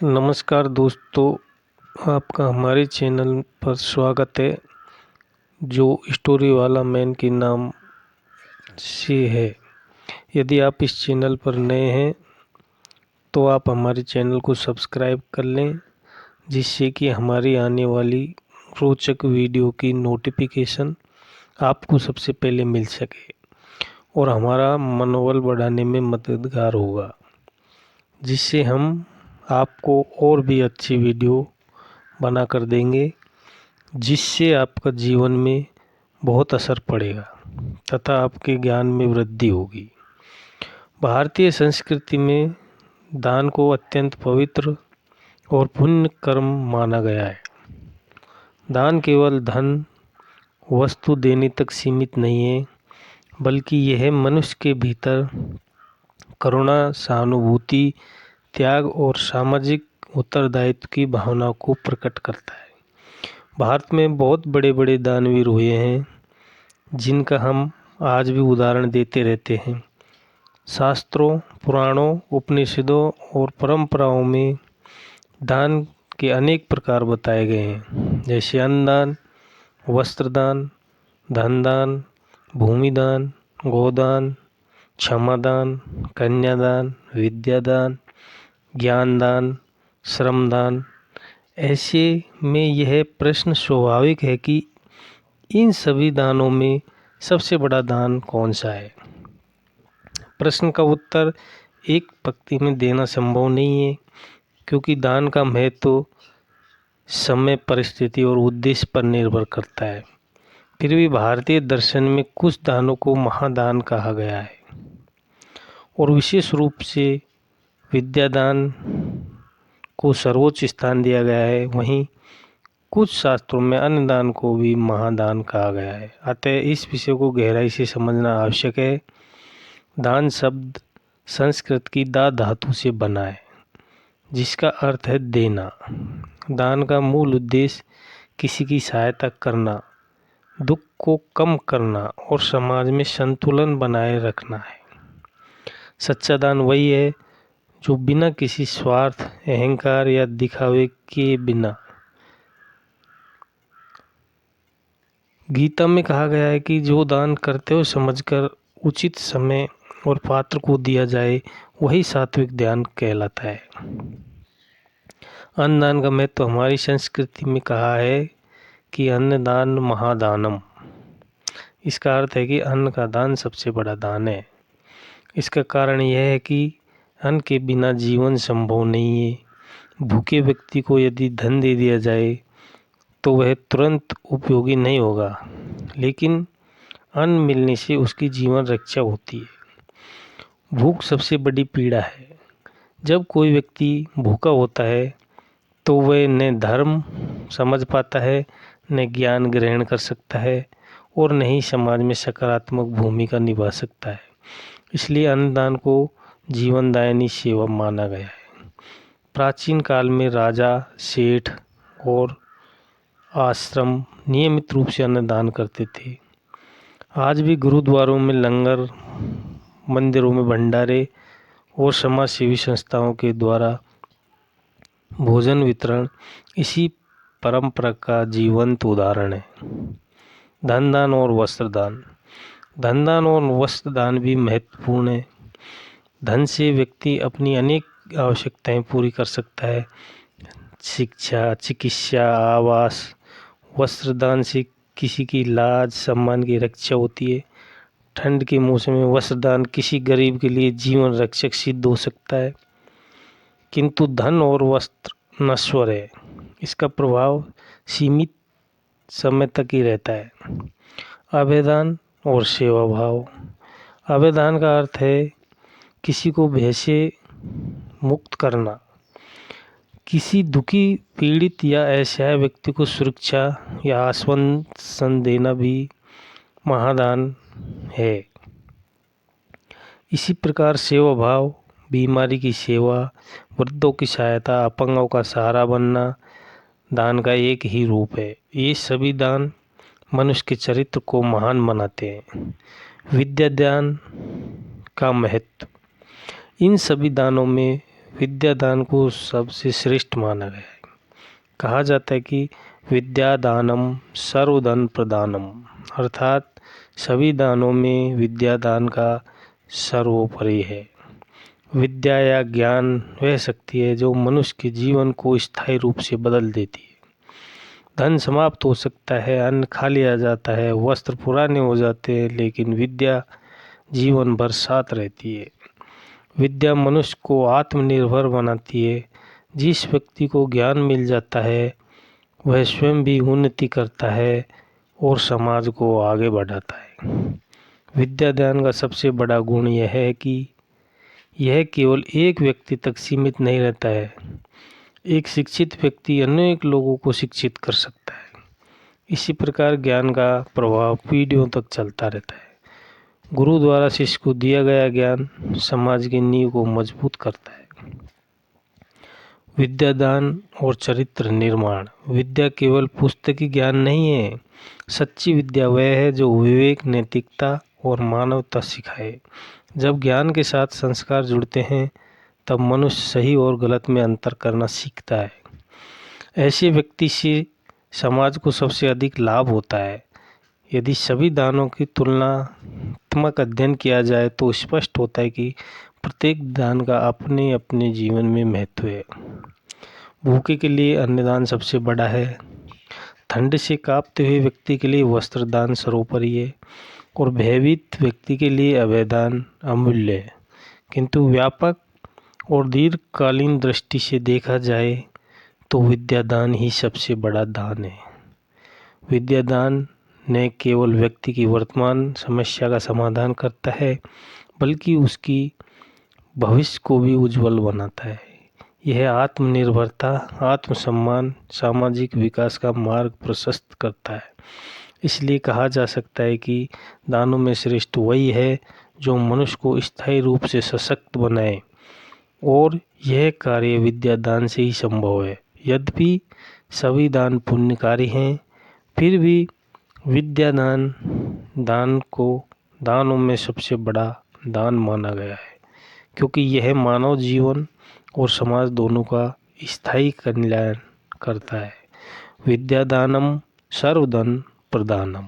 नमस्कार दोस्तों, आपका हमारे चैनल पर स्वागत है जो स्टोरी वाला मैन के नाम से है। यदि आप इस चैनल पर नए हैं तो आप हमारे चैनल को सब्सक्राइब कर लें, जिससे कि हमारी आने वाली रोचक वीडियो की नोटिफिकेशन आपको सबसे पहले मिल सके और हमारा मनोबल बढ़ाने में मददगार होगा, जिससे हम आपको और भी अच्छी वीडियो बना कर देंगे, जिससे आपका जीवन में बहुत असर पड़ेगा तथा आपके ज्ञान में वृद्धि होगी। भारतीय संस्कृति में दान को अत्यंत पवित्र और पुण्य कर्म माना गया है। दान केवल धन वस्तु देने तक सीमित नहीं है, बल्कि यह मनुष्य के भीतर करुणा, सहानुभूति, त्याग और सामाजिक उत्तरदायित्व की भावना को प्रकट करता है। भारत में बहुत बड़े बड़े दानवीर हुए हैं, जिनका हम आज भी उदाहरण देते रहते हैं। शास्त्रों, पुराणों, उपनिषदों और परंपराओं में दान के अनेक प्रकार बताए गए हैं, जैसे अन्नदान, वस्त्रदान, धनदान, भूमिदान, गोदान, क्षमादान, कन्यादान, विद्यादान, ज्ञानदान, श्रमदान। ऐसे में यह प्रश्न स्वाभाविक है कि इन सभी दानों में सबसे बड़ा दान कौन सा है। प्रश्न का उत्तर एक पंक्ति में देना संभव नहीं है, क्योंकि दान का महत्व समय, परिस्थिति और उद्देश्य पर निर्भर करता है। फिर भी भारतीय दर्शन में कुछ दानों को महादान कहा गया है और विशेष रूप से विद्यादान को सर्वोच्च स्थान दिया गया है। वहीं कुछ शास्त्रों में अन्नदान को भी महादान कहा गया है। अतः इस विषय को गहराई से समझना आवश्यक है। दान शब्द संस्कृत की दा धातु से बना है, जिसका अर्थ है देना। दान का मूल उद्देश्य किसी की सहायता करना, दुख को कम करना और समाज में संतुलन बनाए रखना है। सच्चा दान वही है जो बिना किसी स्वार्थ, अहंकार या दिखावे के बिना। गीता में कहा गया है कि जो दान करते हो समझकर उचित समय और पात्र को दिया जाए, वही सात्विक दान कहलाता है। अन्नदान का महत्व हमारी संस्कृति में कहा है कि अन्नदान महादानम। इसका अर्थ है कि अन्न का दान सबसे बड़ा दान है। इसका कारण यह है कि अन्न के बिना जीवन संभव नहीं है। भूखे व्यक्ति को यदि धन दे दिया जाए तो वह तुरंत उपयोगी नहीं होगा, लेकिन अन्न मिलने से उसकी जीवन रक्षा होती है। भूख सबसे बड़ी पीड़ा है। जब कोई व्यक्ति भूखा होता है तो वह न धर्म समझ पाता है, न ज्ञान ग्रहण कर सकता है और न ही समाज में सकारात्मक भूमिका निभा सकता है। इसलिए अन्नदान को जीवनदायिनी सेवा माना गया है। प्राचीन काल में राजा, सेठ और आश्रम नियमित रूप से अन्नदान करते थे। आज भी गुरुद्वारों में लंगर, मंदिरों में भंडारे और समाज सेवी संस्थाओं के द्वारा भोजन वितरण इसी परंपरा का जीवंत उदाहरण है। धनदान और वस्त्रदान। धनदान और वस्त्रदान भी महत्वपूर्ण है। धन से व्यक्ति अपनी अनेक आवश्यकताएं पूरी कर सकता है, शिक्षा, चिकित्सा, आवास। वस्त्रदान से किसी की लाज, सम्मान की रक्षा होती है। ठंड के मौसम में वस्त्रदान किसी गरीब के लिए जीवन रक्षक सिद्ध हो सकता है। किंतु धन और वस्त्र नश्वर है। इसका प्रभाव सीमित समय तक ही रहता है। अभयदान और सेवा भाव। अभयदान का अर्थ है किसी को भय से मुक्त करना। किसी दुखी, पीड़ित या असहाय व्यक्ति को सुरक्षा या आश्वासन देना भी महादान है। इसी प्रकार सेवा भाव, बीमारी की सेवा, वृद्धों की सहायता, अपंगों का सहारा बनना दान का एक ही रूप है। ये सभी दान मनुष्य के चरित्र को महान बनाते हैं। विद्यादान का महत्व। इन सभी दानों में विद्यादान को सबसे श्रेष्ठ माना गया है। कहा जाता है कि विद्यादानम सर्वधन प्रदानम, अर्थात सभी दानों में विद्यादान का सर्वोपरि है। विद्या या ज्ञान वह शक्ति है जो मनुष्य के जीवन को स्थायी रूप से बदल देती है। धन समाप्त हो सकता है, अन्न खा लिया जाता है, वस्त्र पुराने हो जाते हैं, लेकिन विद्या जीवन भर साथ रहती है। विद्या मनुष्य को आत्मनिर्भर बनाती है। जिस व्यक्ति को ज्ञान मिल जाता है वह स्वयं भी उन्नति करता है और समाज को आगे बढ़ाता है। विद्यादान का सबसे बड़ा गुण यह है कि यह केवल एक व्यक्ति तक सीमित नहीं रहता है। एक शिक्षित व्यक्ति अनेक लोगों को शिक्षित कर सकता है। इसी प्रकार ज्ञान का प्रभाव पीढ़ियों तक चलता रहता है। गुरु द्वारा शिष्य को दिया गया ज्ञान समाज की नींव को मजबूत करता है। विद्यादान और चरित्र निर्माण। विद्या केवल पुस्तकी ज्ञान नहीं है। सच्ची विद्या वह है जो विवेक, नैतिकता और मानवता सिखाए। जब ज्ञान के साथ संस्कार जुड़ते हैं तब मनुष्य सही और गलत में अंतर करना सीखता है। ऐसे व्यक्ति से समाज को सबसे अधिक लाभ होता है। यदि सभी दानों की तुलनात्मक अध्ययन किया जाए तो स्पष्ट होता है कि प्रत्येक दान का अपने अपने जीवन में महत्व है। भूखे के लिए अन्नदान सबसे बड़ा है। ठंड से कांपते हुए व्यक्ति के लिए वस्त्र दान सर्वोपरि है और भयभीत व्यक्ति के लिए अभयदान अमूल्य है। किंतु व्यापक और दीर्घकालीन दृष्टि से देखा जाए तो विद्यादान ही सबसे बड़ा दान है। विद्यादान न केवल व्यक्ति की वर्तमान समस्या का समाधान करता है बल्कि उसकी भविष्य को भी उज्जवल बनाता है। यह आत्मनिर्भरता, आत्मसम्मान, सामाजिक विकास का मार्ग प्रशस्त करता है। इसलिए कहा जा सकता है कि दानों में श्रेष्ठ वही है जो मनुष्य को स्थायी रूप से सशक्त बनाए, और यह कार्य विद्यादान से ही संभव है। यद्यपि सभी दान पुण्यकारी हैं, फिर भी विद्यादान दान को दानों में सबसे बड़ा दान माना गया है, क्योंकि यह मानव जीवन और समाज दोनों का स्थायी कल्याण करता है। विद्यादानम सर्वधन प्रदानम।